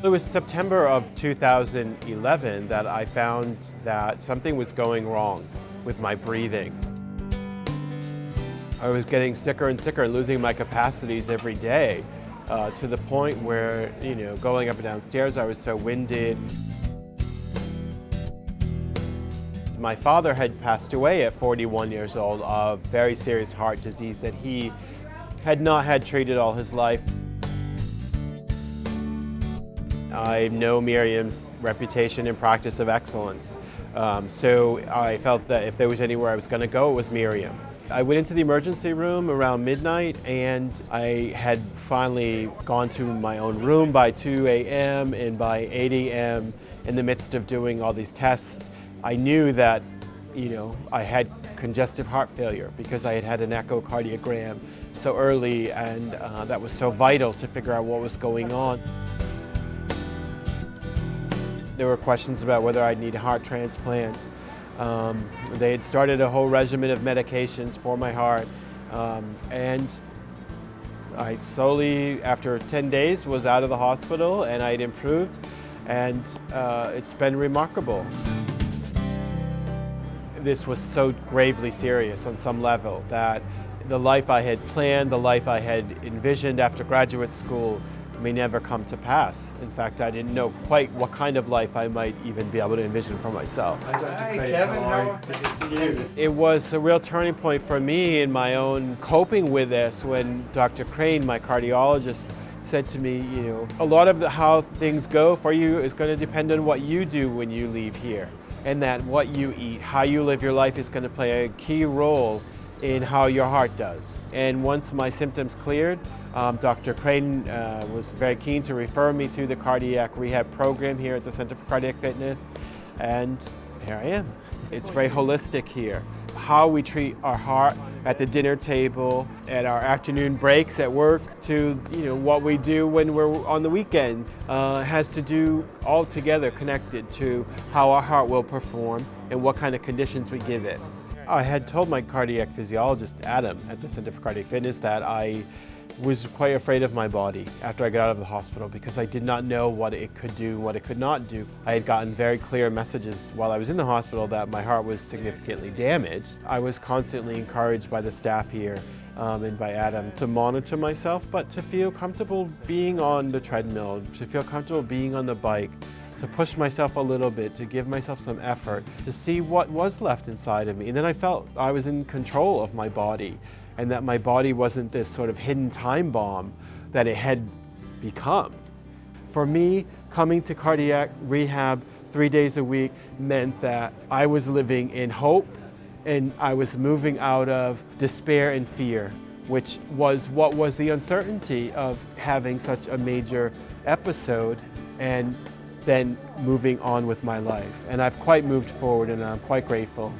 It was September of 2011 that I found that something was going wrong with my breathing. I was getting sicker and sicker and losing my capacities every day to the point where, going up and down stairs, I was so winded. My father had passed away at 41 years old of very serious heart disease that he had not had treated all his life. I know Miriam's reputation and practice of excellence, so I felt that if there was anywhere I was going to go, it was Miriam. I went into the emergency room around midnight, and I had finally gone to my own room by 2 a.m. and by 8 a.m. in the midst of doing all these tests, I knew that, I had congestive heart failure because I had had an echocardiogram so early, and that was so vital to figure out what was going on. There were questions about whether I'd need a heart transplant. They had started a whole regimen of medications for my heart, and I slowly, after 10 days, was out of the hospital, and I'd improved, and it's been remarkable. This was so gravely serious on some level that the life I had planned, the life I had envisioned after graduate school may never come to pass. In fact, I didn't know quite what kind of life I might even be able to envision for myself. Hi, Kevin. How are you? It was a real turning point for me in my own coping with this when Dr. Crane, my cardiologist, said to me, a lot of how things go for you is going to depend on what you do when you leave here, and that what you eat, how you live your life is going to play a key role in how your heart does. And once my symptoms cleared, Dr. Crane was very keen to refer me to the cardiac rehab program here at the Center for Cardiac Fitness, and here I am. It's very holistic here. How we treat our heart at the dinner table, at our afternoon breaks at work, to what we do when we're on the weekends has to do all together connected to how our heart will perform and what kind of conditions we give it. I had told my cardiac physiologist, Adam, at the Center for Cardiac Fitness, that I was quite afraid of my body after I got out of the hospital because I did not know what it could do, what it could not do. I had gotten very clear messages while I was in the hospital that my heart was significantly damaged. I was constantly encouraged by the staff here and by Adam to monitor myself, but to feel comfortable being on the treadmill, to feel comfortable being on the bike, to push myself a little bit, to give myself some effort, to see what was left inside of me. And then I felt I was in control of my body, and that my body wasn't this sort of hidden time bomb that it had become. For me, coming to cardiac rehab 3 days a week meant that I was living in hope, and I was moving out of despair and fear, which was what was the uncertainty of having such a major episode and then moving on with my life. And I've quite moved forward, and I'm quite grateful.